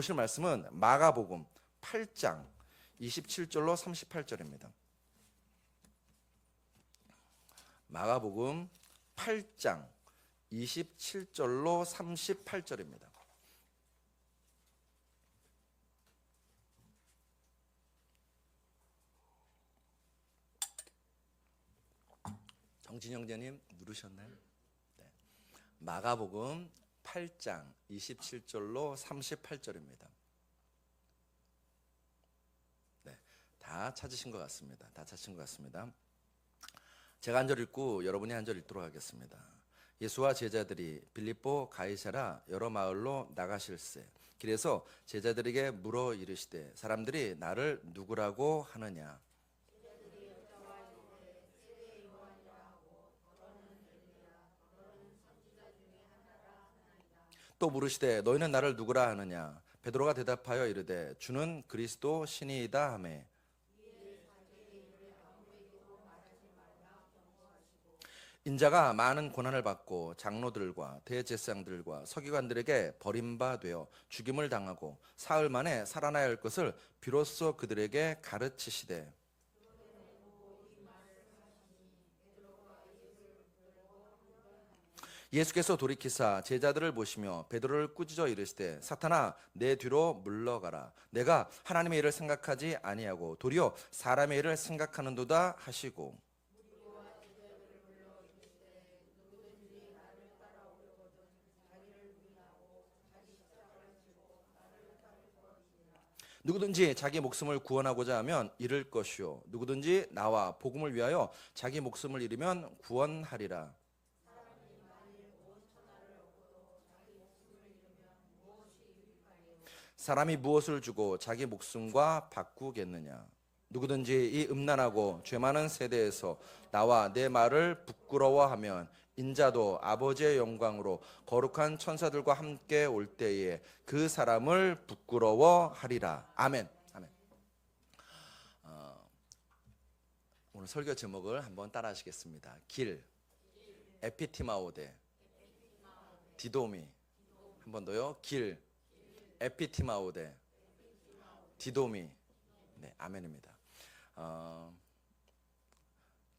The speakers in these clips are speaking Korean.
보실 말씀은 마가복음 8장 27절로 38절입니다. 마가복음 8장 27절로 38절입니다. 정진영 제님 누르셨나요? 네. 마가복음 8장 27절로 38절입니다. 네, 다 찾으신 것 같습니다. 다 찾으신 것 같습니다. 제가 한 절 읽고 여러분이 한 절 읽도록 하겠습니다. 예수와 제자들이 빌립보 가이사랴 여러 마을로 나가실세. 길에서 제자들에게 물어 이르시되 사람들이 나를 누구라고 하느냐. 또 물으시되 너희는 나를 누구라 하느냐. 베드로가 대답하여 이르되 주는 그리스도 신이이다 하매. 인자가 많은 고난을 받고 장로들과 대제사장들과 서기관들에게 버림바 되어 죽임을 당하고 사흘 만에 살아나야 할 것을 비로소 그들에게 가르치시되 예수께서 돌이키사 제자들을 보시며 베드로를 꾸짖어 이르시되 사탄아 내 뒤로 물러가라. 내가 하나님의 일을 생각하지 아니하고 도리어 사람의 일을 생각하는도다 하시고 누구든지 자기 목숨을 구원하고자 하면 잃을 것이요 누구든지 나와 복음을 위하여 자기 목숨을 잃으면 구원하리라. 사람이 무엇을 주고 자기 목숨과 바꾸겠느냐. 누구든지 이 음란하고 죄 많은 세대에서 나와 내 말을 부끄러워하면 인자도 아버지의 영광으로 거룩한 천사들과 함께 올 때에 그 사람을 부끄러워하리라. 아멘. 아멘. 오늘 설교 제목을 한번 따라하시겠습니다. 길, 에피티마오데, 디도미. 한 번 더요. 길, 에피티마오데, 디도미. 네, 아멘입니다.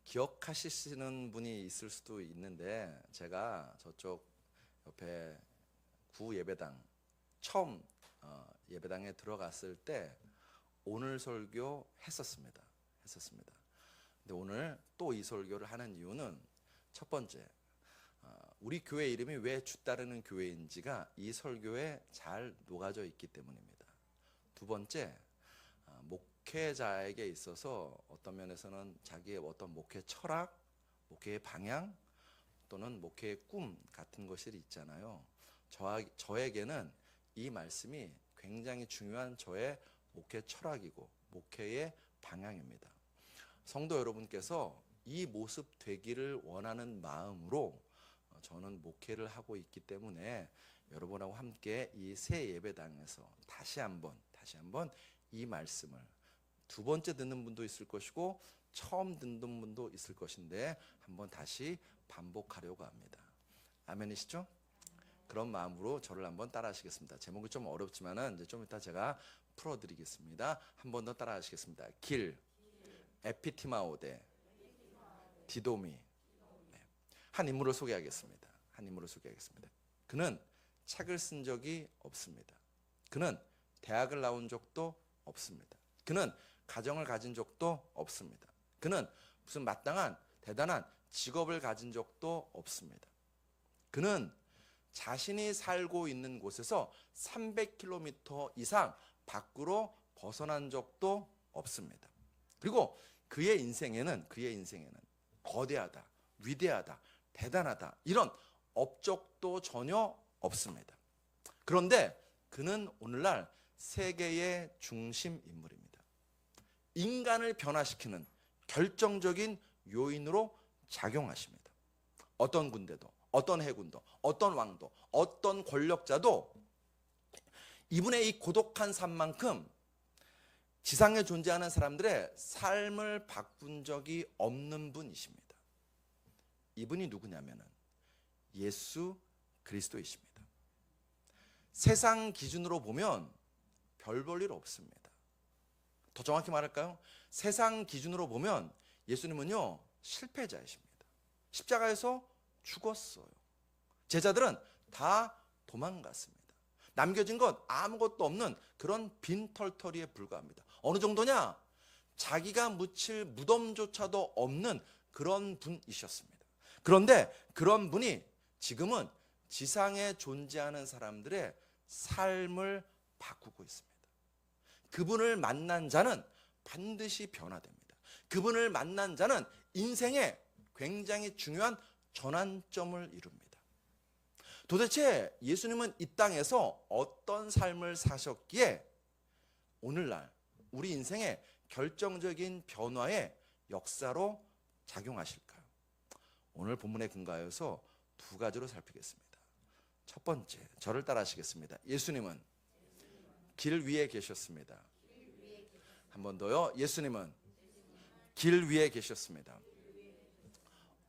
기억하시는 분이 있을 수도 있는데 제가 저쪽 옆에 구 예배당 처음 예배당에 들어갔을 때 오늘 설교 했었습니다. 근데 오늘 또 이 설교를 하는 이유는 첫 번째, 우리 교회 이름이 왜 주 따르는 교회인지가 이 설교에 잘 녹아져 있기 때문입니다. 두 번째, 목회자에게 있어서 어떤 면에서는 자기의 어떤 목회 철학, 목회의 방향 또는 목회의 꿈 같은 것이 있잖아요. 저에게는 이 말씀이 굉장히 중요한 저의 목회 철학이고 목회의 방향입니다. 성도 여러분께서 이 모습 되기를 원하는 마음으로 저는 목회를 하고 있기 때문에 여러분하고 함께 이 새 예배당에서 다시 한번 이 말씀을 두 번째 듣는 분도 있을 것이고 처음 듣는 분도 있을 것인데 한번 다시 반복하려고 합니다. 아멘이시죠? 그런 마음으로 저를 한번 따라하시겠습니다. 제목이 좀 어렵지만은 이제 좀 이따 제가 풀어드리겠습니다. 한 번 더 따라하시겠습니다. 길, 에피티마오데, 디도미. 네. 한 인물을 소개하겠습니다. 그는 책을 쓴 적이 없습니다. 그는 대학을 나온 적도 없습니다. 그는 가정을 가진 적도 없습니다. 그는 무슨 마땅한 대단한 직업을 가진 적도 없습니다. 그는 자신이 살고 있는 곳에서 300km 이상 밖으로 벗어난 적도 없습니다. 그리고 그의 인생에는 거대하다, 위대하다, 대단하다 이런 업적도 전혀 없습니다. 그런데 그는 오늘날 세계의 중심 인물입니다. 인간을 변화시키는 결정적인 요인으로 작용하십니다. 어떤 군대도, 어떤 해군도, 어떤 왕도, 어떤 권력자도 이분의 이 고독한 삶만큼 지상에 존재하는 사람들의 삶을 바꾼 적이 없는 분이십니다. 이분이 누구냐면은 예수 그리스도이십니다. 세상 기준으로 보면 별 볼 일 없습니다. 더 정확히 말할까요? 세상 기준으로 보면 예수님은요 실패자이십니다. 십자가에서 죽었어요. 제자들은 다 도망갔습니다. 남겨진 것 아무것도 없는 그런 빈털터리에 불과합니다. 어느 정도냐? 자기가 묻힐 무덤조차도 없는 그런 분이셨습니다. 그런데 그런 분이 지금은 지상에 존재하는 사람들의 삶을 바꾸고 있습니다. 그분을 만난 자는 반드시 변화됩니다. 그분을 만난 자는 인생에 굉장히 중요한 전환점을 이룹니다. 도대체 예수님은 이 땅에서 어떤 삶을 사셨기에 오늘날 우리 인생의 결정적인 변화의 역사로 작용하실까요? 오늘 본문에 근거하여서 두 가지로 살피겠습니다. 첫 번째, 저를 따라 하시겠습니다. 예수님은 길 위에 계셨습니다. 한 번 더요. 예수님은 길 위에 계셨습니다.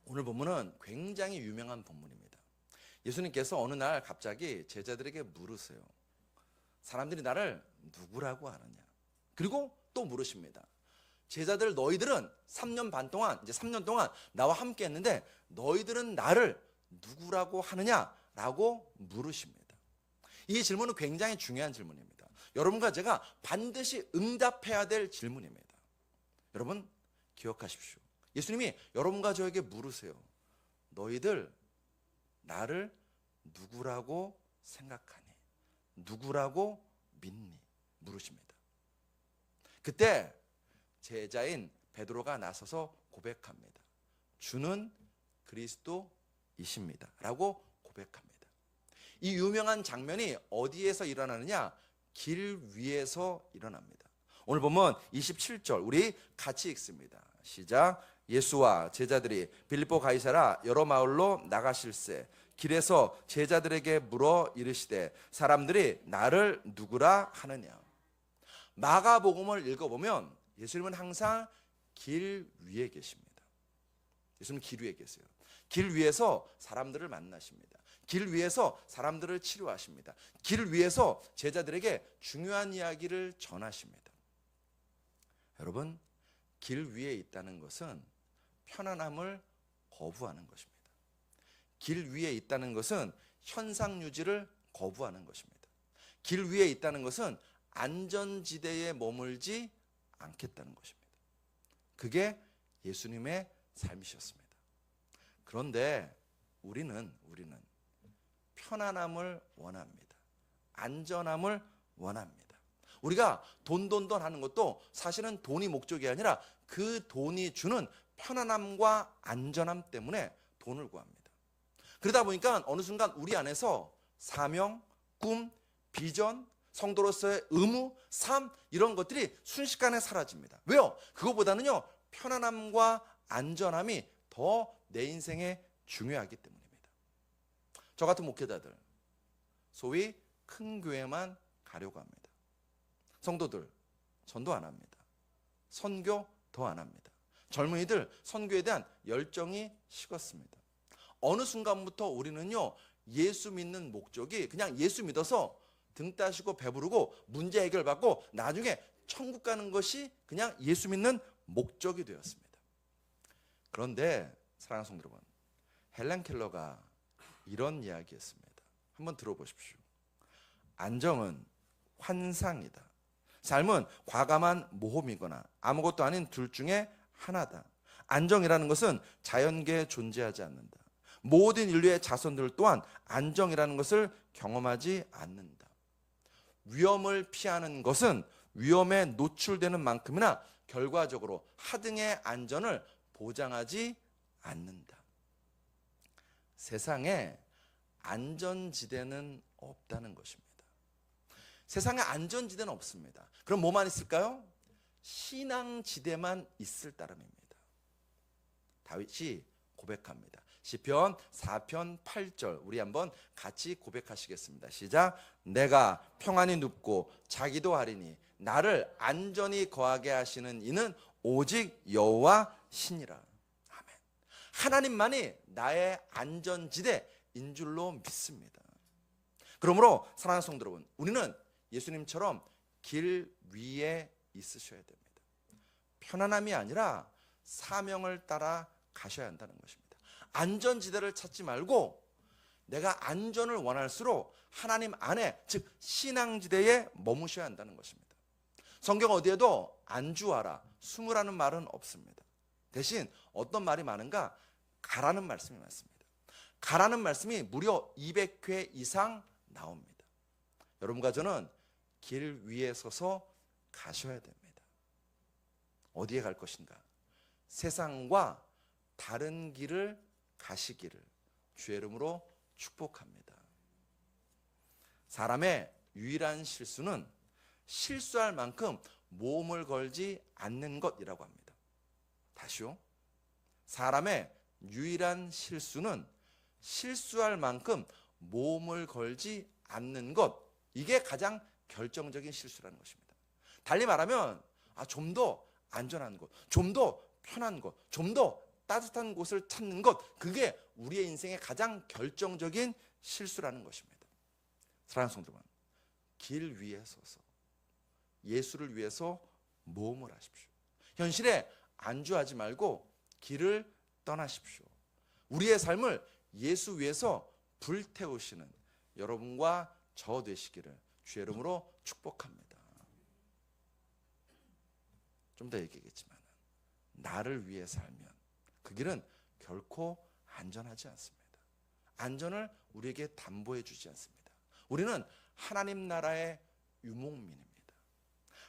오늘 본문은 굉장히 유명한 본문입니다. 예수님께서 어느 날 갑자기 제자들에게 물으세요. 사람들이 나를 누구라고 하느냐? 그리고 또 물으십니다. 제자들, 너희들은 3년 반 동안, 이제 3년 동안 나와 함께 했는데 너희들은 나를 누구라고 하느냐라고 물으십니다. 이 질문은 굉장히 중요한 질문입니다. 여러분과 제가 반드시 응답해야 될 질문입니다. 여러분 기억하십시오. 예수님이 여러분과 저에게 물으세요. 너희들 나를 누구라고 생각하니? 누구라고 믿니? 물으십니다. 그때 제자인 베드로가 나서서 고백합니다. 주는 그리스도이십니다 라고 고백합니다. 이 유명한 장면이 어디에서 일어나느냐? 길 위에서 일어납니다. 오늘 보면 27절 우리 같이 읽습니다. 시작. 예수와 제자들이 빌립보 가이사라 여러 마을로 나가실새 길에서 제자들에게 물어 이르시되 사람들이 나를 누구라 하느냐. 마가복음을 읽어보면 예수님은 항상 길 위에 계십니다. 예수님은 길 위에 계세요. 길 위에서 사람들을 만나십니다. 길 위에서 사람들을 치료하십니다. 길 위에서 제자들에게 중요한 이야기를 전하십니다. 여러분, 길 위에 있다는 것은 편안함을 거부하는 것입니다. 길 위에 있다는 것은 현상 유지를 거부하는 것입니다. 길 위에 있다는 것은 안전지대에 머물지 않겠다는 것입니다. 그게 예수님의 삶이셨습니다. 그런데 우리는 편안함을 원합니다. 안전함을 원합니다. 우리가 돈 하는 것도 사실은 돈이 목적이 아니라 그 돈이 주는 편안함과 안전함 때문에 돈을 구합니다. 그러다 보니까 어느 순간 우리 안에서 사명, 꿈, 비전, 성도로서의 의무, 삶 이런 것들이 순식간에 사라집니다. 왜요? 그거보다는요 편안함과 안전함이 더 내 인생에 중요하기 때문입니다. 저 같은 목회자들 소위 큰 교회만 가려고 합니다. 성도들 전도 안 합니다. 선교 더 안 합니다. 젊은이들 선교에 대한 열정이 식었습니다. 어느 순간부터 우리는요 예수 믿는 목적이 그냥 예수 믿어서 등 따시고 배부르고 문제 해결받고 나중에 천국 가는 것이 그냥 예수 믿는 목적이 되었습니다. 그런데 사랑하는 성도 여러분, 헬렌 켈러가 이런 이야기했습니다. 한번 들어보십시오. 안정은 환상이다. 삶은 과감한 모험이거나 아무것도 아닌 둘 중에 하나다. 안정이라는 것은 자연계에 존재하지 않는다. 모든 인류의 자손들 또한 안정이라는 것을 경험하지 않는다. 위험을 피하는 것은 위험에 노출되는 만큼이나 결과적으로 하등의 안전을 보장하지 않는다. 세상에 안전지대는 없다는 것입니다. 세상에 안전지대는 없습니다. 그럼 뭐만 있을까요? 신앙지대만 있을 따름입니다. 다윗이 고백합니다. 시편 4편 8절 우리 한번 같이 고백하시겠습니다. 시작. 내가 평안히 눕고 자기도 하리니 나를 안전히 거하게 하시는 이는 오직 여호와 신이라. 아멘. 하나님만이 나의 안전지대인 줄로 믿습니다. 그러므로 사랑하는 성도 여러분, 우리는 예수님처럼 길 위에 있으셔야 됩니다. 편안함이 아니라 사명을 따라 가셔야 한다는 것입니다. 안전지대를 찾지 말고 내가 안전을 원할수록 하나님 안에, 즉 신앙지대에 머무셔야 한다는 것입니다. 성경 어디에도 안주하라, 숨으라는 말은 없습니다. 대신 어떤 말이 많은가? 가라는 말씀이 많습니다. 가라는 말씀이 무려 200회 이상 나옵니다. 여러분과 저는 길 위에 서서 가셔야 됩니다. 어디에 갈 것인가? 세상과 다른 길을 가시기를 주의 이름으로 축복합니다. 사람의 유일한 실수는 실수할 만큼 모험을 걸지 않는 것이라고 합니다. 다시요. 사람의 유일한 실수는 실수할 만큼 모험을 걸지 않는 것, 이게 가장 결정적인 실수라는 것입니다. 달리 말하면 좀 더 안전한 곳, 좀 더 편한 곳, 좀 더 따뜻한 곳을 찾는 것, 그게 우리의 인생의 가장 결정적인 실수라는 것입니다. 사랑하는 성도 여러분, 길 위에 서서 예수를 위해서 모험을 하십시오. 현실에 안주하지 말고 길을 떠나십시오. 우리의 삶을 예수 위해서 불태우시는 여러분과 저 되시기를 주의 이름으로 축복합니다. 좀 더 얘기하겠지만 나를 위해 살면 그 길은 결코 안전하지 않습니다. 안전을 우리에게 담보해 주지 않습니다. 우리는 하나님 나라의 유목민입니다.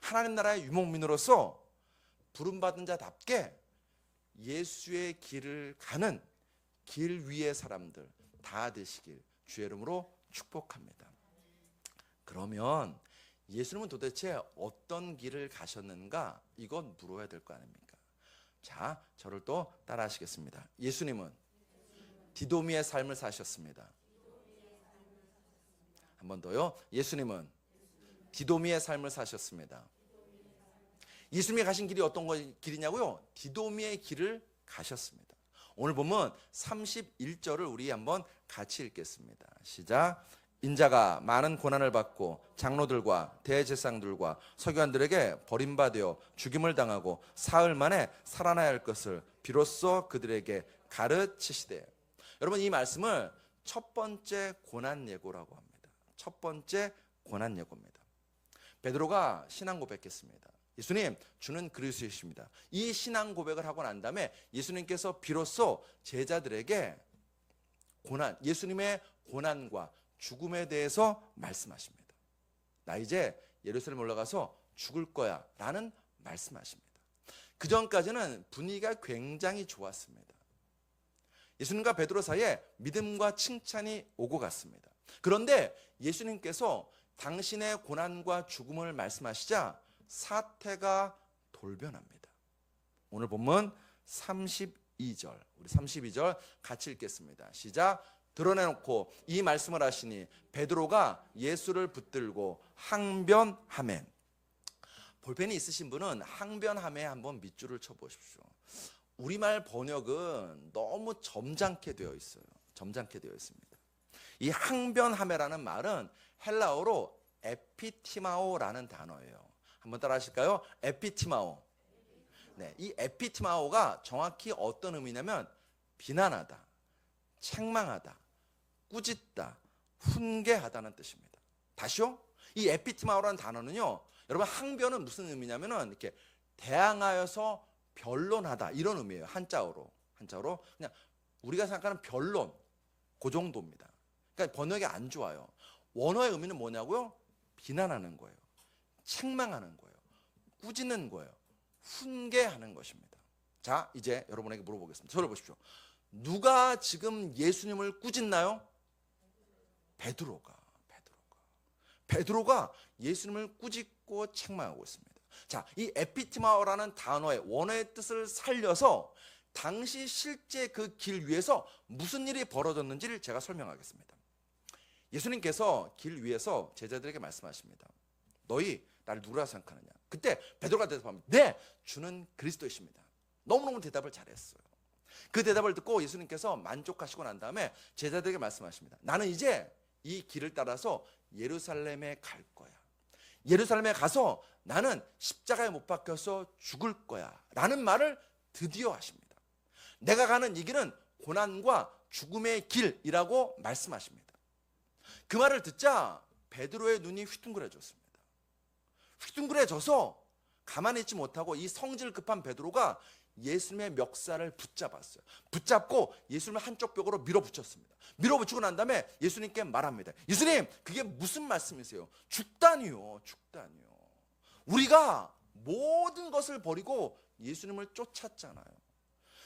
하나님 나라의 유목민으로서 부름받은 자답게 예수의 길을 가는 길 위의 사람들 다 되시길 주의 이름으로 축복합니다. 그러면 예수님은 도대체 어떤 길을 가셨는가? 이건 물어야 될 거 아닙니까? 자, 저를 또 따라 하시겠습니다. 예수님은 디도미의 삶을 사셨습니다. 한 번 더요. 예수님은 디도미의 삶을 사셨습니다. 예수님이 가신 길이 어떤 길이냐고요? 디도미의 길을 가셨습니다. 오늘 보면 31절을 우리 한번 같이 읽겠습니다. 시작. 인자가 많은 고난을 받고 장로들과 대제사장들과 서기관들에게 버림받아 죽임을 당하고 사흘 만에 살아나야 할 것을 비로소 그들에게 가르치시되. 여러분, 이 말씀을 첫 번째 고난 예고라고 합니다. 첫 번째 고난 예고입니다. 베드로가 신앙 고백했습니다. 예수님, 주는 그리스도이십니다. 이 신앙 고백을 하고 난 다음에 예수님께서 비로소 제자들에게 예수님의 고난과 죽음에 대해서 말씀하십니다. 나 이제 예루살렘 올라가서 죽을 거야 라는 말씀하십니다. 그 전까지는 분위기가 굉장히 좋았습니다. 예수님과 베드로 사이에 믿음과 칭찬이 오고 갔습니다. 그런데 예수님께서 당신의 고난과 죽음을 말씀하시자 사태가 돌변합니다. 오늘 본문 32절, 우리 32절 같이 읽겠습니다. 시작. 드러내놓고 이 말씀을 하시니 베드로가 예수를 붙들고 항변하매. 볼펜이 있으신 분은 항변하매 한번 밑줄을 쳐보십시오. 우리말 번역은 너무 점잖게 되어 있어요. 점잖게 되어 있습니다. 이 항변하매라는 말은 헬라어로 에피티마오라는 단어예요. 한번 따라 하실까요? 에피티마오. 네, 이 에피티마오가 정확히 어떤 의미냐면 비난하다, 책망하다, 꾸짖다, 훈계하다는 뜻입니다. 다시요? 이 에피티마오라는 단어는요, 여러분 항변은 무슨 의미냐면은 이렇게 대항하여서 변론하다 이런 의미예요. 한자어로 그냥 우리가 생각하는 변론 그 정도입니다. 그러니까 번역이 안 좋아요. 원어의 의미는 뭐냐고요? 비난하는 거예요. 책망하는 거예요. 꾸짖는 거예요. 훈계하는 것입니다. 자, 이제 여러분에게 물어보겠습니다. 저를 보십시오. 누가 지금 예수님을 꾸짖나요? 베드로가 예수님을 꾸짖고 책망하고 있습니다. 자, 이 에피티마오라는 단어의 원어의 뜻을 살려서 당시 실제 그 길 위에서 무슨 일이 벌어졌는지를 제가 설명하겠습니다. 예수님께서 길 위에서 제자들에게 말씀하십니다. 너희 나를 누구라 생각하느냐? 그때 베드로가 대답합니다. 네, 주는 그리스도이십니다. 너무너무 대답을 잘했어요. 그 대답을 듣고 예수님께서 만족하시고 난 다음에 제자들에게 말씀하십니다. 나는 이제 이 길을 따라서 예루살렘에 갈 거야. 예루살렘에 가서 나는 십자가에 못 박혀서 죽을 거야 라는 말을 드디어 하십니다. 내가 가는 이 길은 고난과 죽음의 길이라고 말씀하십니다. 그 말을 듣자 베드로의 눈이 휘둥그레졌습니다. 휘둥그레져서 가만히 있지 못하고 이 성질 급한 베드로가 예수님의 멱살을 붙잡았어요. 붙잡고 예수님을 한쪽 벽으로 밀어붙였습니다. 밀어붙이고 난 다음에 예수님께 말합니다. 예수님, 그게 무슨 말씀이세요? 죽다니요, 죽다니요. 우리가 모든 것을 버리고 예수님을 쫓았잖아요.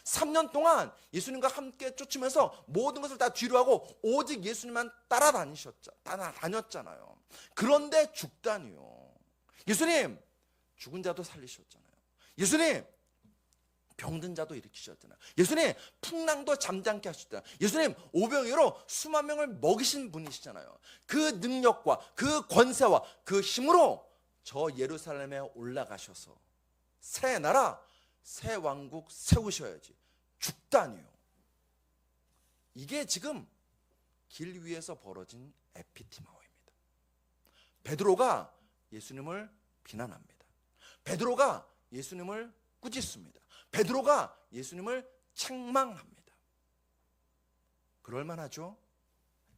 3년 동안 예수님과 함께 쫓으면서 모든 것을 다 뒤로 하고 오직 예수님만 따라다녔잖아요. 그런데 죽다니요. 예수님, 죽은 자도 살리셨잖아요. 예수님, 병든 자도 일으키셨잖아요. 예수님, 풍랑도 잠잠케 하셨잖아요. 예수님, 오병이어로 수만 명을 먹이신 분이시잖아요. 그 능력과 그 권세와 그 힘으로 저 예루살렘에 올라가셔서 새 나라, 새 왕국 세우셔야지. 죽다니요. 이게 지금 길 위에서 벌어진 에피티마오입니다. 베드로가 예수님을 비난합니다. 베드로가 예수님을 꾸짖습니다. 베드로가 예수님을 책망합니다. 그럴만하죠?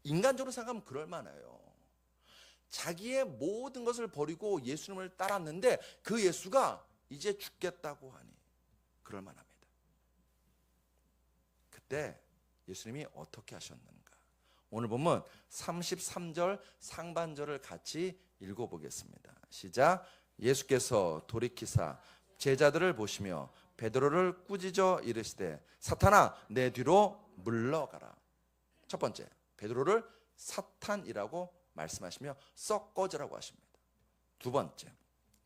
인간적으로 생각하면 그럴만해요. 자기의 모든 것을 버리고 예수님을 따랐는데 그 예수가 이제 죽겠다고 하니 그럴만합니다. 그때 예수님이 어떻게 하셨는가? 오늘 보면 33절 상반절을 같이 읽어보겠습니다. 시작. 예수께서 돌이키사 제자들을 보시며 베드로를 꾸짖어 이르시되 사탄아 내 뒤로 물러가라. 첫 번째, 베드로를 사탄이라고 말씀하시며 썩 꺼져라고 하십니다. 두 번째,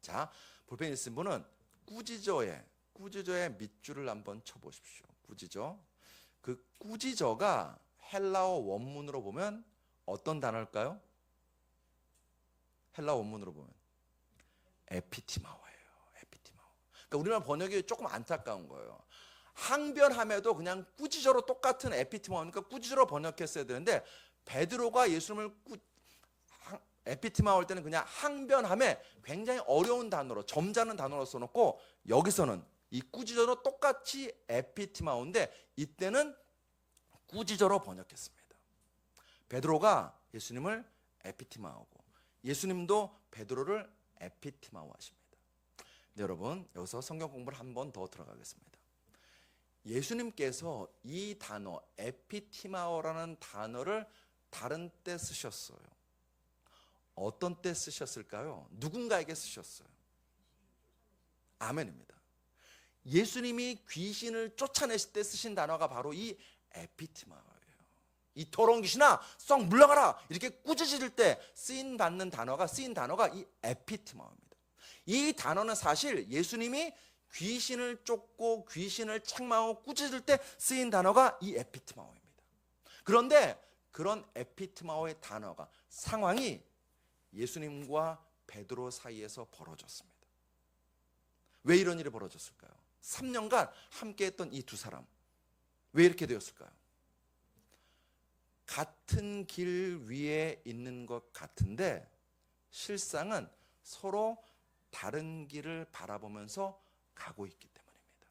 자 볼펜 있으신 분은 꾸짖어의 밑줄을 한번 쳐보십시오. 꾸짖어. 그 꾸짖어가 헬라어 원문으로 보면 어떤 단어일까요? 헬라어 원문으로 보면 에피티마오예요. 에피티마오. 그러니까 우리나라 번역이 조금 안타까운 거예요. 항변함에도 그냥 꾸짖어로 똑같은 에피티마오니까 꾸짖어로 번역했어야 되는데 베드로가 예수님을 에피티마오 할 때는 그냥 항변함에 굉장히 어려운 단어로 점잖은 단어로 써놓고 여기서는 이 꾸짖어로 똑같이 에피티마오인데 이때는 꾸짖어로 번역했습니다. 베드로가 예수님을 에피티마오고 예수님도 베드로를 에피티마오 하십니다. 네, 여러분 여기서 성경 공부를 한 번 더 들어가겠습니다. 예수님께서 이 단어 에피티마오라는 단어를 다른 때 쓰셨어요. 어떤 때 쓰셨을까요? 누군가에게 쓰셨어요. 아멘입니다. 예수님이 귀신을 쫓아내실 때 쓰신 단어가 바로 이 에피티마오예요. 이 더러운 귀신아 썩 물러가라 이렇게 꾸짖을 때 쓰인 단어가 이 에피티마오입니다. 이 단어는 사실 예수님이 귀신을 쫓고 귀신을 책망하고 꾸짖을 때 쓰인 단어가 이 에피티마오입니다. 그런데 그런 에피티마오의 단어가 상황이 예수님과 베드로 사이에서 벌어졌습니다. 왜 이런 일이 벌어졌을까요? 3년간 함께했던 이 두 사람 왜 이렇게 되었을까요? 같은 길 위에 있는 것 같은데 실상은 서로 다른 길을 바라보면서 가고 있기 때문입니다.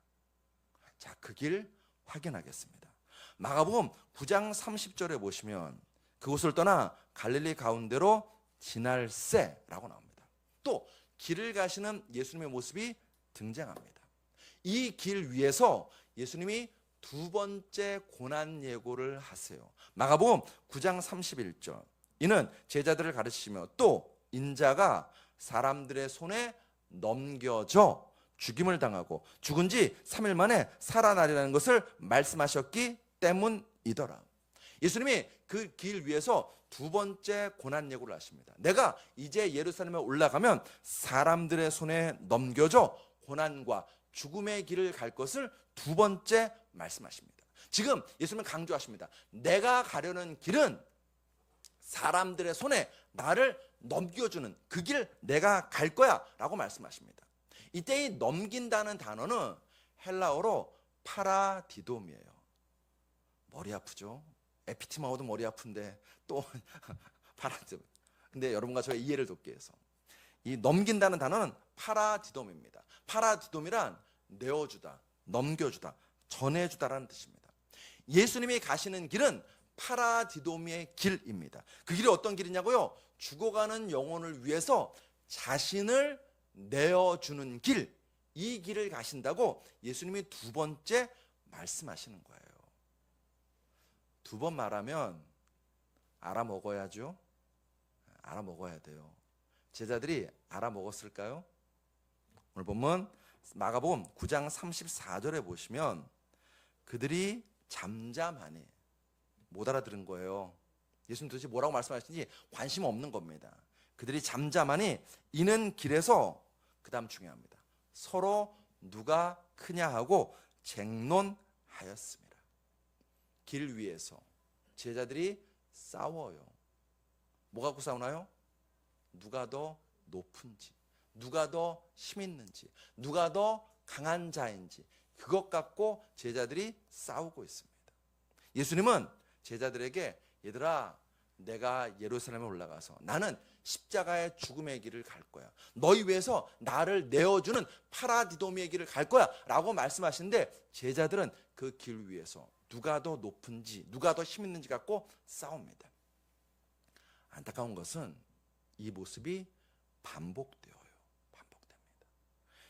자, 그 길 확인하겠습니다. 마가복음 9장 30절에 보시면 그곳을 떠나 갈릴리 가운데로 지날새라고 나옵니다. 또 길을 가시는 예수님의 모습이 등장합니다. 이 길 위에서 예수님이 두 번째 고난 예고를 하세요. 마가복음 9장 31절. 이는 제자들을 가르치시며 또 인자가 사람들의 손에 넘겨져 죽임을 당하고 죽은 지 3일 만에 살아나리라는 것을 말씀하셨기 때문이더라. 예수님이 그 길 위에서 두 번째 고난 예고를 하십니다. 내가 이제 예루살렘에 올라가면 사람들의 손에 넘겨져 고난과 죽음의 길을 갈 것을 두 번째 말씀하십니다. 지금 예수님은 강조하십니다. 내가 가려는 길은 사람들의 손에 나를 넘겨주는 그 길 내가 갈 거야 라고 말씀하십니다. 이때 이 넘긴다는 단어는 헬라어로 파라디돔이에요. 머리 아프죠? 에피티마오도 머리 아픈데 또 파라디돔. 근데 여러분과 저의 이해를 돕기 위해서 이 넘긴다는 단어는 파라디돔입니다. 파라디돔이란 내어주다, 넘겨주다, 전해주다라는 뜻입니다. 예수님이 가시는 길은 파라디도미의 길입니다. 그 길이 어떤 길이냐고요? 죽어가는 영혼을 위해서 자신을 내어주는 길, 이 길을 가신다고 예수님이 두 번째 말씀하시는 거예요. 두 번 말하면 알아먹어야죠. 알아먹어야 돼요. 제자들이 알아먹었을까요? 오늘 본문 마가복음 9장 34절에 보시면 그들이 잠잠하니, 못 알아들은 거예요. 예수님 도대체 뭐라고 말씀하시는지 관심 없는 겁니다. 그들이 잠잠하니 이는 길에서, 그 다음 중요합니다, 서로 누가 크냐 하고 쟁론하였습니다. 길 위에서 제자들이 싸워요. 뭐 갖고 싸우나요? 누가 더 높은지, 누가 더 힘 있는지, 누가 더 강한 자인지, 그것 갖고 제자들이 싸우고 있습니다. 예수님은 제자들에게, 얘들아, 내가 예루살렘에 올라가서 나는 십자가의 죽음의 길을 갈 거야. 너희 위해서 나를 내어주는 파라디도미의 길을 갈 거야 라고 말씀하시는데, 제자들은 그 길 위에서 누가 더 높은지, 누가 더 힘 있는지 갖고 싸웁니다. 안타까운 것은 이 모습이 반복되어요. 반복됩니다.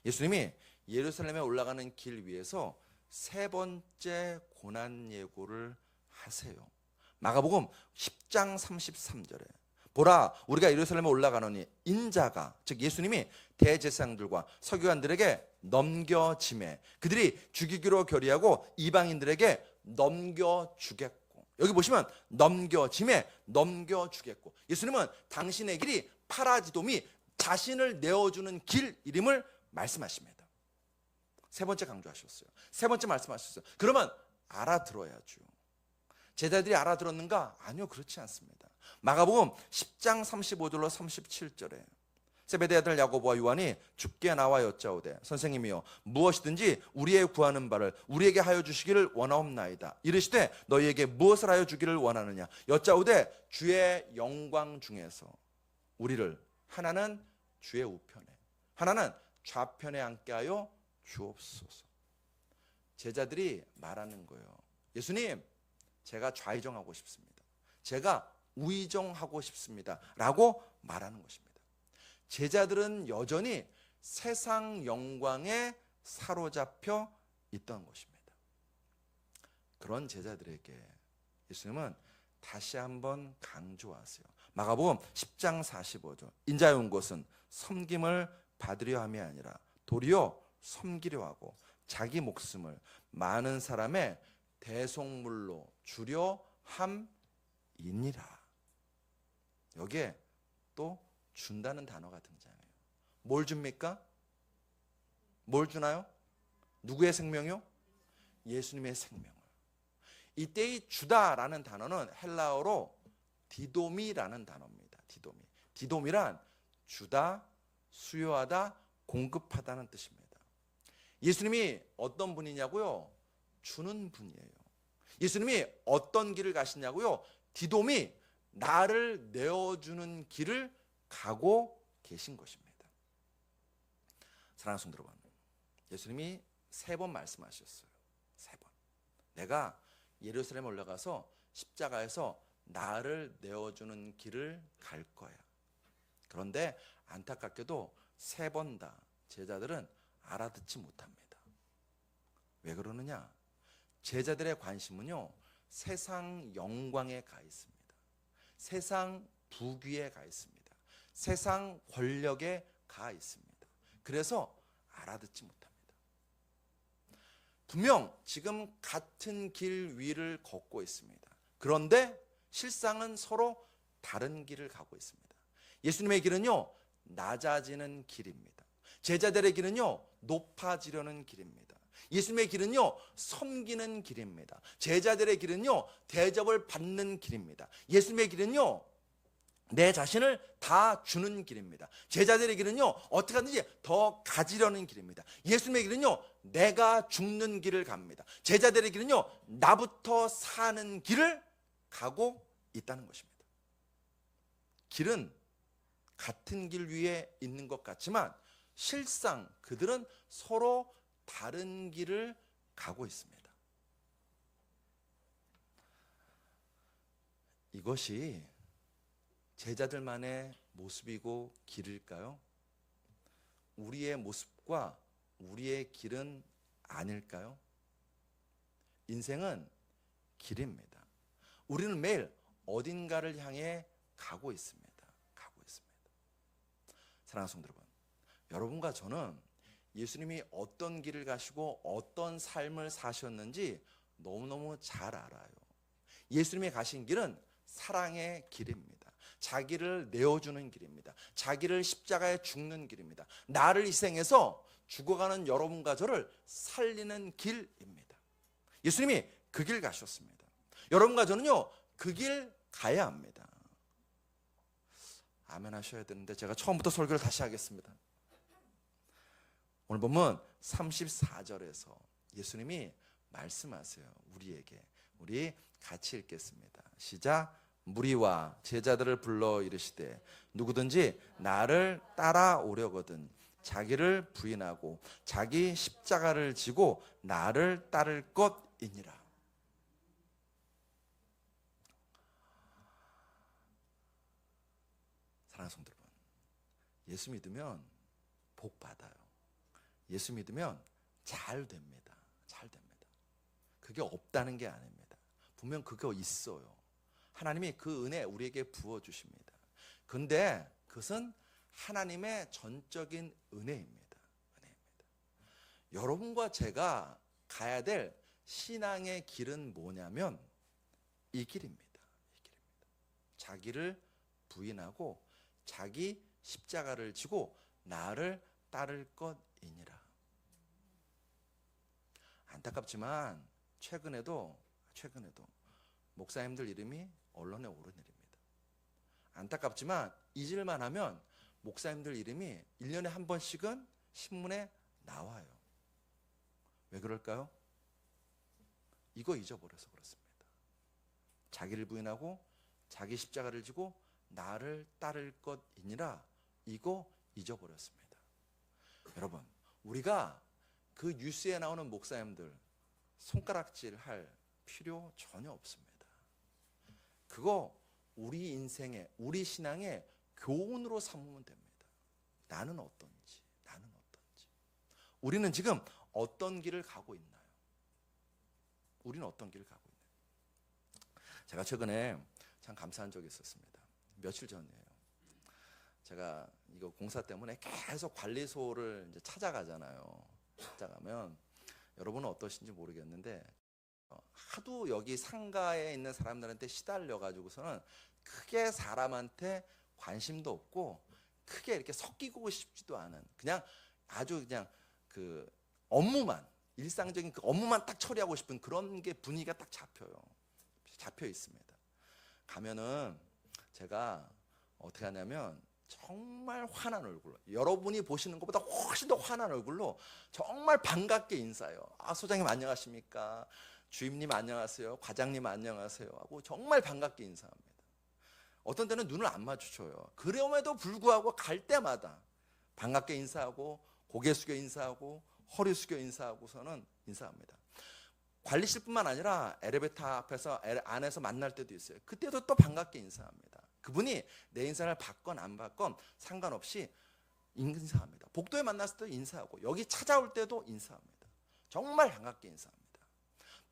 예수님이 예루살렘에 올라가는 길 위에서 세 번째 고난 예고를 하세요. 마가복음 10장 33절에 보라, 우리가 예루살렘에 올라가노니 인자가, 즉 예수님이 대제사장들과 서기관들에게 넘겨지매 그들이 죽이기로 결의하고 이방인들에게 넘겨주겠고, 여기 보시면 넘겨짐에 넘겨주겠고, 예수님은 당신의 길이 파라디돔이 자신을 내어주는 길 이름을 말씀하십니다. 세 번째 강조하셨어요. 세 번째 말씀하셨어요. 그러면 알아들어야죠. 제자들이 알아들었는가? 아니요, 그렇지 않습니다. 마가복음 10장 35절로 37절에 세베대의 아들 야고보와 요한이 주께 나와 여짜오되, 선생님이여, 무엇이든지 우리의 구하는 바를 우리에게 하여 주시기를 원하옵나이다. 이르시되 너희에게 무엇을 하여 주기를 원하느냐? 여짜오되 주의 영광 중에서 우리를 하나는 주의 우편에, 하나는 좌편에 앉게 하여 주옵소서. 제자들이 말하는 거예요. 예수님, 제가 좌의정하고 싶습니다. 제가 우의정하고 싶습니다 라고 말하는 것입니다. 제자들은 여전히 세상 영광에 사로잡혀 있던 것입니다. 그런 제자들에게 예수님은 다시 한번 강조하세요. 마가복음 10장 45절, 인자의 온 것은 섬김을 받으려 함이 아니라 도리어 섬기려 하고 자기 목숨을 많은 사람의 대속물로 주려 함이니라. 여기에 또 준다는 단어가 등장해요. 뭘 줍니까? 뭘 주나요? 누구의 생명이요? 예수님의 생명을. 이때 이 주다라는 단어는 헬라어로 디도미라는 단어입니다. 디도미. 디도미란 주다, 수요하다, 공급하다는 뜻입니다. 예수님이 어떤 분이냐고요? 주는 분이에요. 예수님이 어떤 길을 가시냐고요? 디돔이 나를 내어주는 길을 가고 계신 것입니다. 사랑하는 성도 여러분, 예수님이 세 번 말씀하셨어요. 세 번. 내가 예루살렘에 올라가서 십자가에서 나를 내어주는 길을 갈 거야. 그런데 안타깝게도 세 번 다 제자들은 알아듣지 못합니다. 왜 그러느냐? 제자들의 관심은요, 세상 영광에 가 있습니다. 세상 부귀에 가 있습니다. 세상 권력에 가 있습니다. 그래서 알아듣지 못합니다. 분명 지금 같은 길 위를 걷고 있습니다. 그런데 실상은 서로 다른 길을 가고 있습니다. 예수님의 길은요, 낮아지는 길입니다. 제자들의 길은요, 높아지려는 길입니다. 예수님의 길은요, 섬기는 길입니다. 제자들의 길은요, 대접을 받는 길입니다. 예수님의 길은요, 내 자신을 다 주는 길입니다. 제자들의 길은요, 어떻게 하든지 더 가지려는 길입니다. 예수님의 길은요, 내가 죽는 길을 갑니다. 제자들의 길은요, 나부터 사는 길을 가고 있다는 것입니다. 길은 같은 길 위에 있는 것 같지만 실상 그들은 서로 다른 길을 가고 있습니다. 이것이 제자들만의 모습이고 길일까요? 우리의 모습과 우리의 길은 아닐까요? 인생은 길입니다. 우리는 매일 어딘가를 향해 가고 있습니다. 사랑하는 성도 여러분, 여러분과 저는 예수님이 어떤 길을 가시고 어떤 삶을 사셨는지 너무너무 잘 알아요. 예수님이 가신 길은 사랑의 길입니다. 자기를 내어주는 길입니다. 자기를 십자가에 죽는 길입니다. 나를 희생해서 죽어가는 여러분과 저를 살리는 길입니다. 예수님이 그 길 가셨습니다. 여러분과 저는요, 그 길 가야 합니다. 아멘 하셔야 되는데 제가 처음부터 설교를 다시 하겠습니다. 오늘 보면 34절에서 예수님이 말씀하세요. 우리에게. 우리 같이 읽겠습니다. 시작. 무리와 제자들을 불러 이르시되 누구든지 나를 따라오려거든 자기를 부인하고 자기 십자가를 지고 나를 따를 것이니라. 사랑하는 성도 여러분, 예수 믿으면 복 받아요. 예수 믿으면 잘 됩니다. 잘 됩니다. 그게 없다는 게 아닙니다. 분명 그거 있어요. 하나님이 그 은혜 우리에게 부어주십니다. 근데 그것은 하나님의 전적인 은혜입니다. 은혜입니다. 여러분과 제가 가야 될 신앙의 길은 뭐냐면 이 길입니다. 이 길입니다. 자기를 부인하고 자기 십자가를 지고 나를 따를 것이니라. 안타깝지만 최근에도 목사님들 이름이 언론에 오르내립니다. 안타깝지만 잊을만 하면 목사님들 이름이 1년에 한 번씩은 신문에 나와요. 왜 그럴까요? 이거 잊어버려서 그렇습니다. 자기를 부인하고 자기 십자가를 지고 나를 따를 것이니라. 이거 잊어버렸습니다. 여러분, 우리가 그 뉴스에 나오는 목사님들 손가락질 할 필요 전혀 없습니다. 그거 우리 인생에, 우리 신앙의 교훈으로 삼으면 됩니다. 나는 어떤지. 우리는 지금 어떤 길을 가고 있나요? 우리는 어떤 길을 가고 있나요? 제가 최근에 참 감사한 적이 있었습니다. 며칠 전이에요. 제가 이거 공사 때문에 계속 관리소를 이제 찾아가잖아요. 찾아가면 여러분은 어떠신지 모르겠는데 하도 여기 상가에 있는 사람들한테 시달려 가지고서는 크게 사람한테 관심도 없고 크게 이렇게 섞이고 싶지도 않은 그냥 아주 그냥 그 업무만 일상적인 그 업무만 딱 처리하고 싶은 그런 게 분위기가 딱 잡혀 있습니다. 가면은 제가 어떻게 하냐면 정말 환한 얼굴로 여러분이 보시는 것보다 훨씬 더 환한 얼굴로 정말 반갑게 인사해요. 아, 소장님 안녕하십니까? 주임님 안녕하세요. 과장님 안녕하세요. 하고 정말 반갑게 인사합니다. 어떤 때는 눈을 안 마주쳐요. 그럼에도 불구하고 갈 때마다 반갑게 인사하고 고개 숙여 인사하고 허리 숙여 인사하고서는 인사합니다. 관리실뿐만 아니라 엘리베이터 앞에서 안에서 만날 때도 있어요. 그때도 또 반갑게 인사합니다. 그분이 내 인사를 받건 안 받건 상관없이 인사합니다. 복도에 만났을 때도 인사하고 여기 찾아올 때도 인사합니다. 정말 반갑게 인사합니다.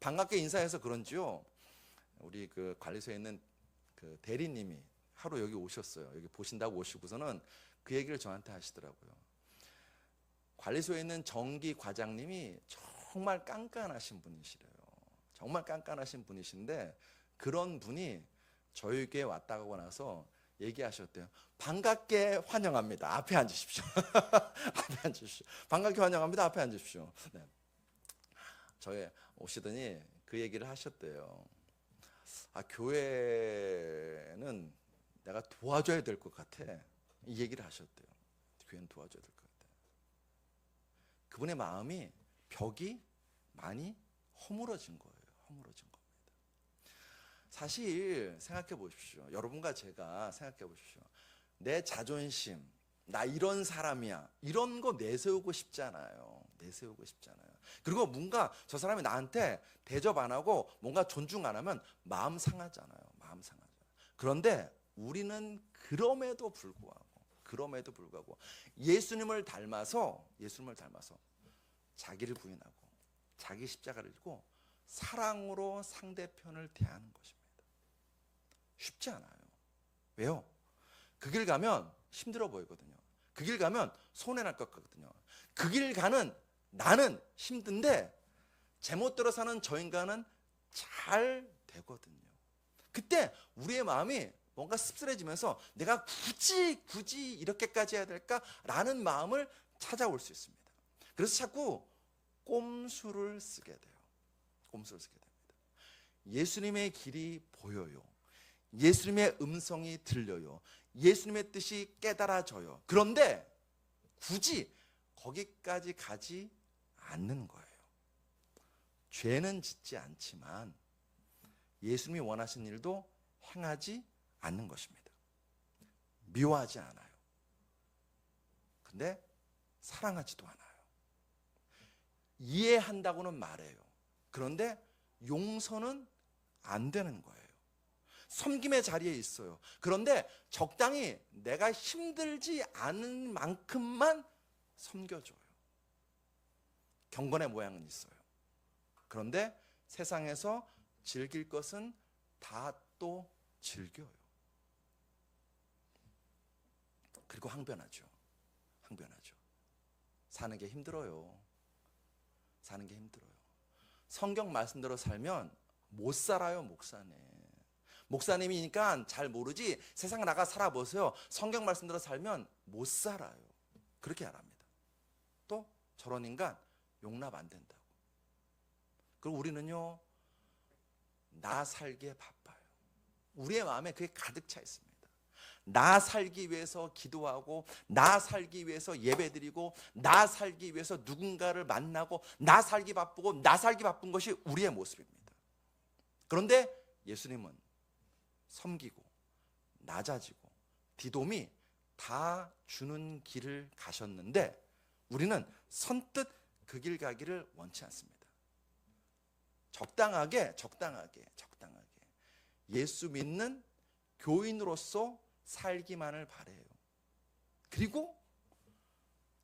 반갑게 인사해서 그런지요, 우리 그 관리소에 있는 그 대리님이 하루 여기 오셨어요. 여기 보신다고 오시고서는 그 얘기를 저한테 하시더라고요. 관리소에 있는 정기 과장님이 정말 깐깐하신 분이시래요. 정말 깐깐하신 분이신데 그런 분이 저에게 왔다고 나서 얘기하셨대요. 반갑게 환영합니다. 앞에 앉으십시오. 앞에 앉으십시오. 반갑게 환영합니다. 앞에 앉으십시오. 네. 저에 오시더니 그 얘기를 하셨대요. 아, 교회는 내가 도와줘야 될 것 같아. 이 얘기를 하셨대요. 교회는 도와줘야 될 것 같아. 그분의 마음이 벽이 많이 허물어진 거예요. 허물어진 겁니다. 사실 생각해 보십시오. 여러분과 제가 생각해 보십시오. 내 자존심, 나 이런 사람이야, 이런 거 내세우고 싶잖아요. 내세우고 싶잖아요. 그리고 뭔가 저 사람이 나한테 대접 안 하고 뭔가 존중 안 하면 마음 상하잖아요. 마음 상하잖아요. 그런데 우리는 그럼에도 불구하고 예수님을 닮아서 자기를 부인하고 자기 십자가를 지고 사랑으로 상대편을 대하는 것입니다. 쉽지 않아요. 왜요? 그 길 가면 힘들어 보이거든요. 그 길 가면 손해날 것 같거든요. 그 길 가는 나는 힘든데 제멋대로 사는 저 인간은 잘 되거든요. 그때 우리의 마음이 뭔가 씁쓸해지면서 내가 굳이 이렇게까지 해야 될까라는 마음을 찾아올 수 있습니다. 그래서 자꾸 꼼수를 쓰게 돼요. 꼼수를 쓰게 됩니다. 예수님의 길이 보여요. 예수님의 음성이 들려요. 예수님의 뜻이 깨달아져요. 그런데 굳이 거기까지 가지 않는 거예요. 죄는 짓지 않지만 예수님이 원하신 일도 행하지 않는 것입니다. 미워하지 않아요. 근데 사랑하지도 않아요. 이해한다고는 말해요. 그런데 용서는 안 되는 거예요. 섬김의 자리에 있어요. 그런데 적당히 내가 힘들지 않은 만큼만 섬겨줘요. 경건의 모양은 있어요. 그런데 세상에서 즐길 것은 다 또 즐겨요. 그리고 항변하죠. 사는 게 힘들어요. 성경 말씀대로 살면 못 살아요, 목사님. 목사님이니까 잘 모르지 세상 나가 살아보세요. 성경 말씀대로 살면 못 살아요. 그렇게 말합니다. 또 저런 인간 용납 안 된다고. 그리고 우리는요, 나 살기에 바빠요. 우리의 마음에 그게 가득 차 있습니다. 나 살기 위해서 기도하고, 나 살기 위해서 예배드리고, 나 살기 위해서 누군가를 만나고, 나 살기 바쁘고, 나 살기 바쁜 것이 우리의 모습입니다. 그런데 예수님은 섬기고 낮아지고 디돔이 다 주는 길을 가셨는데 우리는 선뜻 그 길 가기를 원치 않습니다. 적당하게 예수 믿는 교인으로서 살기만을 바래요. 그리고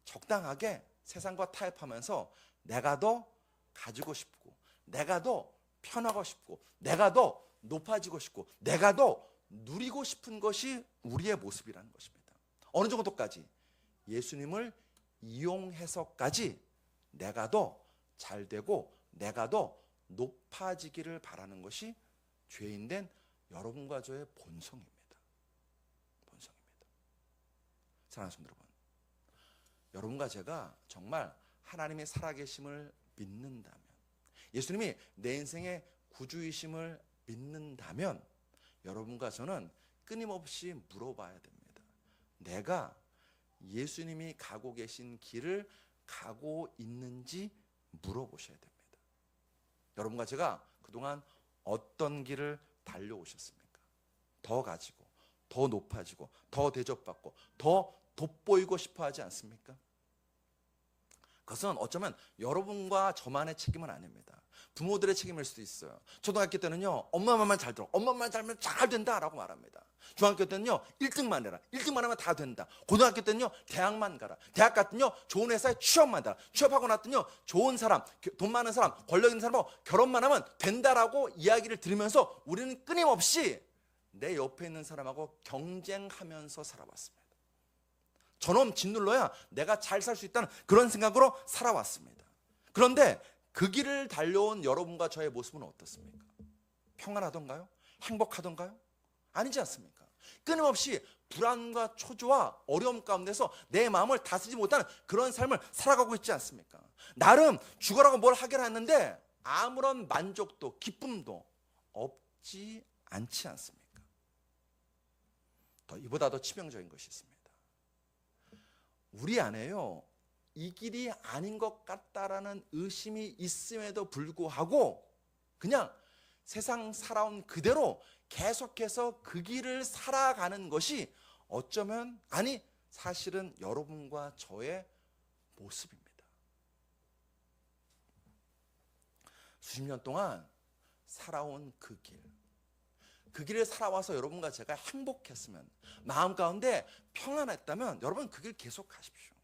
적당하게 세상과 타협하면서 내가 더 가지고 싶고, 내가 더 편하고 싶고, 내가 더 높아지고 싶고, 내가 더 누리고 싶은 것이 우리의 모습이라는 것입니다. 어느 정도까지? 예수님을 이용해서까지 내가 더 잘되고 내가 더 높아지기를 바라는 것이 죄인된 여러분과 저의 본성입니다. 사랑하는 성도 여러분, 여러분과 제가 정말 하나님의 살아계심을 믿는다면, 예수님이 내 인생의 구주이심을 믿는다면 여러분과 저는 끊임없이 물어봐야 됩니다. 내가 예수님이 가고 계신 길을 가고 있는지 물어보셔야 됩니다. 여러분과 제가 그동안 어떤 길을 달려오셨습니까? 더 가지고, 더 높아지고, 더 대접받고, 더 돋보이고 싶어 하지 않습니까? 그것은 어쩌면 여러분과 저만의 책임은 아닙니다. 부모들의 책임일 수도 있어요. 초등학교 때는요, 엄마 말만 잘 들어. 엄마 말만 잘하면 잘 된다라고 말합니다. 중학교 때는요, 1등만 해라. 1등만 하면 다 된다. 고등학교 때는요, 대학만 가라. 대학 갔더니요, 좋은 회사에 취업만 해라. 취업하고 났더니요, 좋은 사람, 돈 많은 사람, 권력 있는 사람하고 결혼만 하면 된다라고 이야기를 들으면서 우리는 끊임없이 내 옆에 있는 사람하고 경쟁하면서 살아왔습니다. 저놈 짓눌러야 내가 잘 살 수 있다는 그런 생각으로 살아왔습니다. 그런데 그 길을 달려온 여러분과 저의 모습은 어떻습니까? 평안하던가요? 행복하던가요? 아니지 않습니까? 끊임없이 불안과 초조와 어려움 가운데서 내 마음을 다스리지 못하는 그런 삶을 살아가고 있지 않습니까? 나름 죽어라고 뭘 하기로 했는데 아무런 만족도, 기쁨도 없지 않지 않습니까? 이보다 더 치명적인 것이 있습니다. 우리 안에요, 이 길이 아닌 것 같다라는 의심이 있음에도 불구하고 그냥 세상 살아온 그대로 계속해서 그 길을 살아가는 것이 어쩌면 아니 사실은 여러분과 저의 모습입니다. 수십 년 동안 살아온 그 길을 살아와서 여러분과 제가 행복했으면, 마음 가운데 평안했다면 여러분 그 길 계속 가십시오.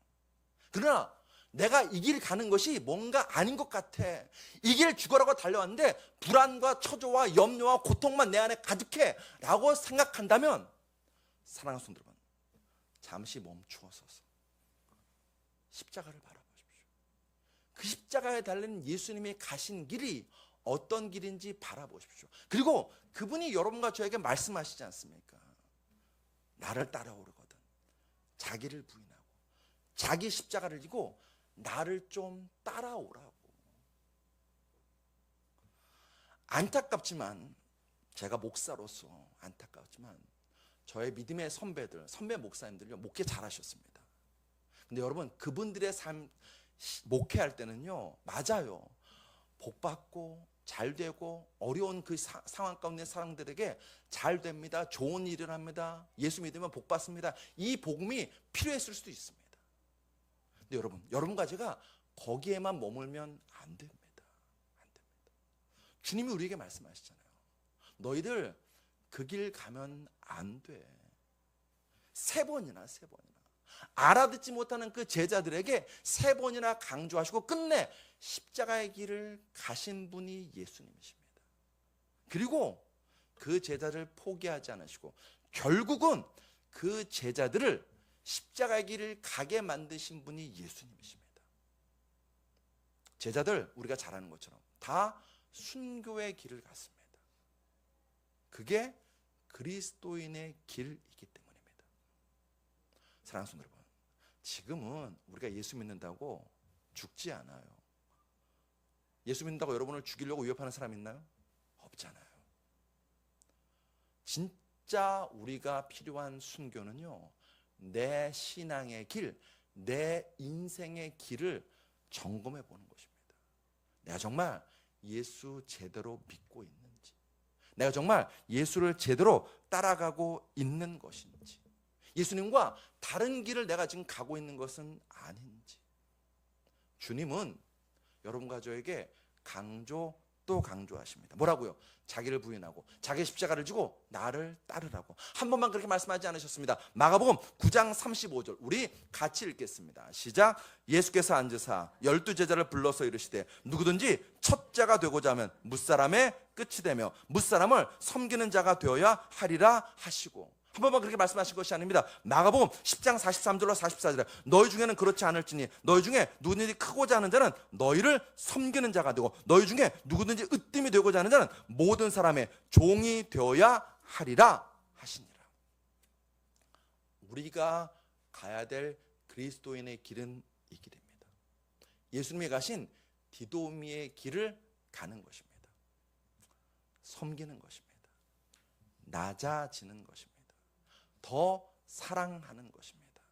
그러나 내가 이 길 가는 것이 뭔가 아닌 것 같아, 이 길 죽어라고 달려왔는데 불안과 초조와 염려와 고통만 내 안에 가득해 라고 생각한다면, 사랑하는 성도 여러분, 잠시 멈추어서서 십자가를 바라보십시오. 그 십자가에 달린 예수님이 가신 길이 어떤 길인지 바라보십시오. 그리고 그분이 여러분과 저에게 말씀하시지 않습니까? 나를 따라오르거든 자기를 부인하고 자기 십자가를 지고 나를 좀 따라오라고. 안타깝지만, 제가 목사로서 안타깝지만 저의 믿음의 선배 목사님들요, 목회 잘하셨습니다. 근데 여러분, 그분들의 삶 목회할 때는요, 맞아요, 복받고 잘되고 어려운 그 상황 가운데 사람들에게 잘됩니다, 좋은 일을 합니다, 예수 믿으면 복받습니다, 이 복음이 필요했을 수도 있습니다. 근데 여러분과 제가 거기에만 머물면 안 됩니다. 주님이 우리에게 말씀하시잖아요. 너희들 그 길 가면 안 돼. 세 번이나 알아듣지 못하는 그 제자들에게 세 번이나 강조하시고 끝내 십자가의 길을 가신 분이 예수님이십니다. 그리고 그 제자를 포기하지 않으시고 결국은 그 제자들을 십자가의 길을 가게 만드신 분이 예수님이십니다. 제자들, 우리가 잘 아는 것처럼 다 순교의 길을 갔습니다. 그게 그리스도인의 길이기 때문입니다. 사랑하는 성도 여러분, 지금은 우리가 예수 믿는다고 죽지 않아요. 예수 믿는다고 여러분을 죽이려고 위협하는 사람 있나요? 없잖아요. 진짜 우리가 필요한 순교는요, 내 신앙의 길, 내 인생의 길을 점검해 보는 것입니다. 내가 정말 예수 제대로 믿고 있는지, 내가 정말 예수를 제대로 따라가고 있는 것인지, 예수님과 다른 길을 내가 지금 가고 있는 것은 아닌지. 주님은 여러분과 저에게 또 강조하십니다. 뭐라고요? 자기를 부인하고 자기 십자가를 지고 나를 따르라고. 한 번만 그렇게 말씀하지 않으셨습니다. 마가복음 9장 35절 우리 같이 읽겠습니다. 시작. 예수께서 앉으사 12제자를 불러서 이르시되 누구든지 첫 자가 되고자 하면 뭇사람의 끝이 되며 뭇사람을 섬기는 자가 되어야 하리라 하시고, 한 번만 그렇게 말씀하신 것이 아닙니다. 마가복음 10장 43절로 44절에 너희 중에는 그렇지 않을지니 너희 중에 누구든지 크고자 하는 자는 너희를 섬기는 자가 되고 너희 중에 누구든지 으뜸이 되고자 하는 자는 모든 사람의 종이 되어야 하리라 하시니라. 우리가 가야 될 그리스도인의 길은 이 길입니다. 예수님이 가신 디도미의 길을 가는 것입니다. 섬기는 것입니다. 낮아지는 것입니다. 더 사랑하는 것입니다.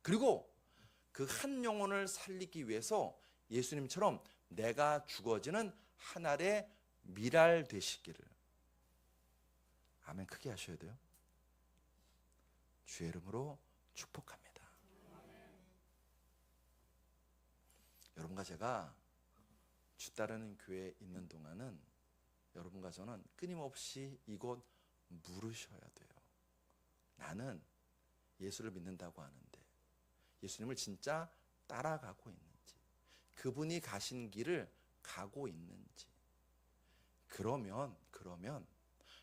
그리고 그 한 영혼을 살리기 위해서 예수님처럼 내가 죽어지는 한 알의 밀알 되시기를. 아멘. 크게 하셔야 돼요. 주의 이름으로 축복합니다. 여러분과 제가 주 따르는 교회에 있는 동안은 여러분과 저는 끊임없이 이곳 물으셔야 돼요. 나는 예수를 믿는다고 하는데 예수님을 진짜 따라가고 있는지, 그분이 가신 길을 가고 있는지. 그러면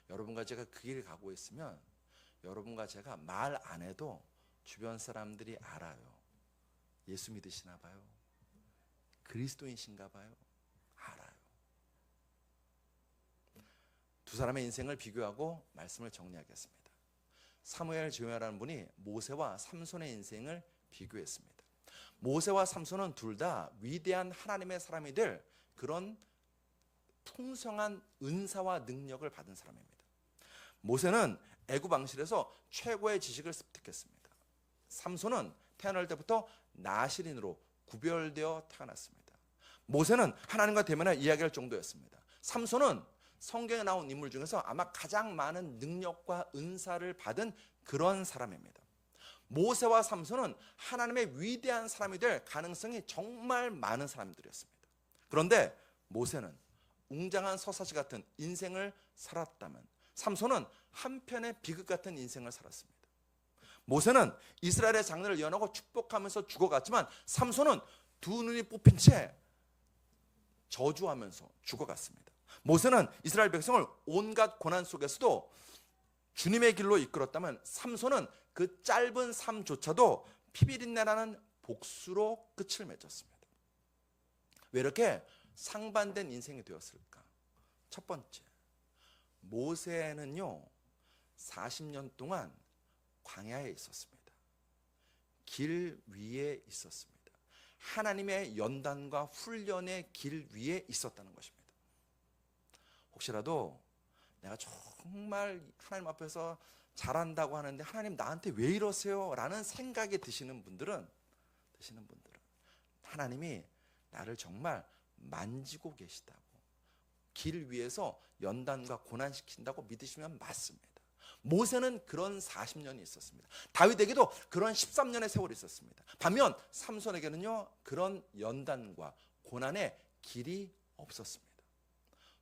여러분과 제가 그 길을 가고 있으면 여러분과 제가 말 안 해도 주변 사람들이 알아요. 예수 믿으시나 봐요, 그리스도인이신가 봐요. 알아요. 두 사람의 인생을 비교하고 말씀을 정리하겠습니다. 사무엘 조엘이라는 분이 모세와 삼손의 인생을 비교했습니다. 모세와 삼손은 둘 다 위대한 하나님의 사람이 될 그런 풍성한 은사와 능력을 받은 사람입니다. 모세는 애굽 왕실에서 최고의 지식을 습득했습니다. 삼손은 태어날 때부터 나실인으로 구별되어 태어났습니다. 모세는 하나님과 대면할 이야기할 정도였습니다. 삼손은 성경에 나온 인물 중에서 아마 가장 많은 능력과 은사를 받은 그런 사람입니다. 모세와 삼손은 하나님의 위대한 사람이 될 가능성이 정말 많은 사람들이었습니다. 그런데 모세는 웅장한 서사시 같은 인생을 살았다면 삼손은 한편의 비극 같은 인생을 살았습니다. 모세는 이스라엘의 장래를 예언하고 축복하면서 죽어갔지만 삼손은 두 눈이 뽑힌 채 저주하면서 죽어갔습니다. 모세는 이스라엘 백성을 온갖 고난 속에서도 주님의 길로 이끌었다면 삼손은 그 짧은 삶조차도 피비린내라는 복수로 끝을 맺었습니다. 왜 이렇게 상반된 인생이 되었을까? 첫 번째, 모세는요 40년 동안 광야에 있었습니다. 길 위에 있었습니다. 하나님의 연단과 훈련의 길 위에 있었다는 것입니다. 혹시라도 내가 정말 하나님 앞에서 잘한다고 하는데 하나님 나한테 왜 이러세요? 라는 생각이 드시는 분들은 하나님이 나를 정말 만지고 계시다고, 길 위에서 연단과 고난시킨다고 믿으시면 맞습니다. 모세는 그런 40년이 있었습니다. 다윗에게도 그런 13년의 세월이 있었습니다. 반면 삼손에게는요 그런 연단과 고난의 길이 없었습니다.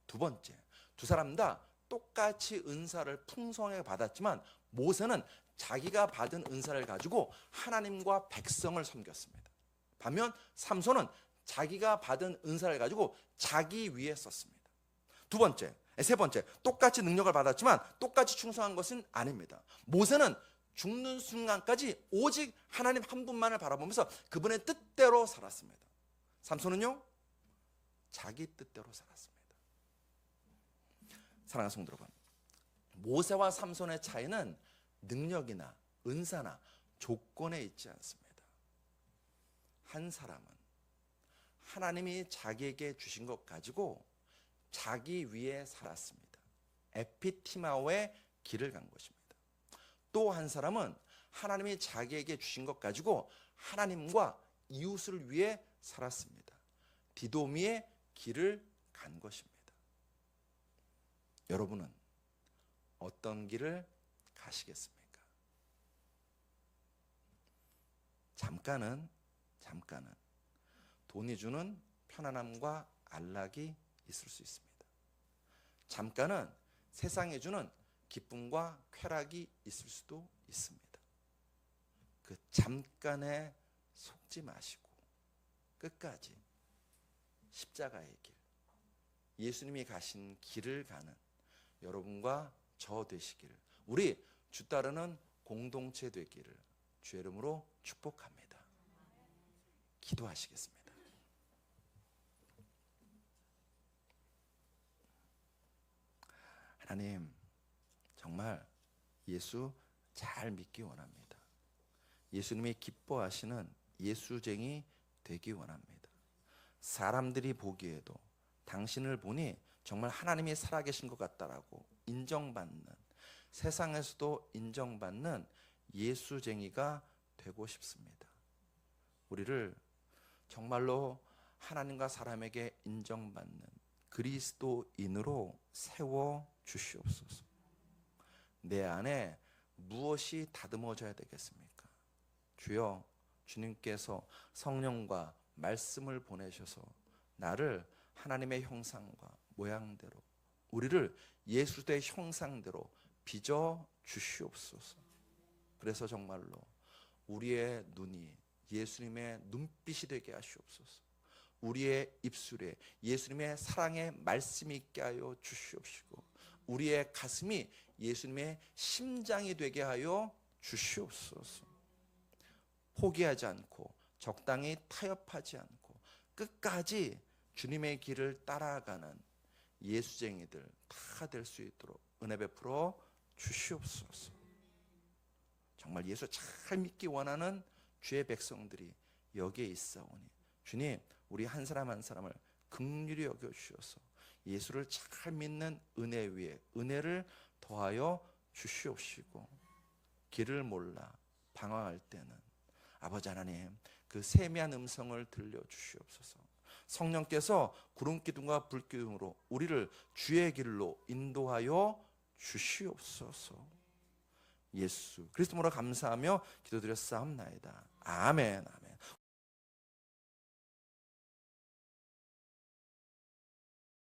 두 번째, 두 사람 다 똑같이 은사를 풍성하게 받았지만 모세는 자기가 받은 은사를 가지고 하나님과 백성을 섬겼습니다. 반면 삼손은 자기가 받은 은사를 가지고 자기 위에 썼습니다. 세 번째, 똑같이 능력을 받았지만 똑같이 충성한 것은 아닙니다. 모세는 죽는 순간까지 오직 하나님 한 분만을 바라보면서 그분의 뜻대로 살았습니다. 삼손은요 자기 뜻대로 살았습니다. 사랑하는 성도 여러분, 모세와 삼손의 차이는 능력이나 은사나 조건에 있지 않습니다. 한 사람은 하나님이 자기에게 주신 것 가지고 자기 위에 살았습니다. 에피티마오의 길을 간 것입니다. 또 한 사람은 하나님이 자기에게 주신 것 가지고 하나님과 이웃을 위해 살았습니다. 디도미의 길을 간 것입니다. 여러분은 어떤 길을 가시겠습니까? 잠깐은 돈이 주는 편안함과 안락이 있을 수 있습니다. 잠깐은 세상이 주는 기쁨과 쾌락이 있을 수도 있습니다. 그 잠깐에 속지 마시고 끝까지 십자가의 길, 예수님이 가신 길을 가는 여러분과 저 되시기를, 우리 주 따르는 공동체 되기를 주의 이름으로 축복합니다. 기도하시겠습니다. 하나님, 정말 예수 잘 믿기 원합니다. 예수님이 기뻐하시는 예수쟁이 되기 원합니다. 사람들이 보기에도 당신을 보니 정말 하나님이 살아계신 것 같다라고 인정받는, 세상에서도 인정받는 예수쟁이가 되고 싶습니다. 우리를 정말로 하나님과 사람에게 인정받는 그리스도인으로 세워 주시옵소서. 내 안에 무엇이 다듬어져야 되겠습니까? 주여, 주님께서 성령과 말씀을 보내셔서 나를 하나님의 형상과 모양대로, 우리를 예수의 형상대로 빚어 주시옵소서. 그래서 정말로 우리의 눈이 예수님의 눈빛이 되게 하시옵소서. 우리의 입술에 예수님의 사랑의 말씀이 있게 하여 주시옵시고, 우리의 가슴이 예수님의 심장이 되게 하여 주시옵소서. 포기하지 않고 적당히 타협하지 않고 끝까지 주님의 길을 따라가는 예수쟁이들 다 될 수 있도록 은혜 베풀어 주시옵소서. 정말 예수 잘 믿기 원하는 주의 백성들이 여기에 있사오니 주님, 우리 한 사람 한 사람을 긍휼히 여겨 주셔서 예수를 잘 믿는 은혜 위에 은혜를 더하여 주시옵시고, 길을 몰라 방황할 때는 아버지 하나님 그 세미한 음성을 들려 주시옵소서. 성령께서 구름 기둥과 불 기둥으로 우리를 주의 길로 인도하여 주시옵소서. 예수 그리스도로 감사하며 기도드렸사옵나이다. 아멘. 아멘.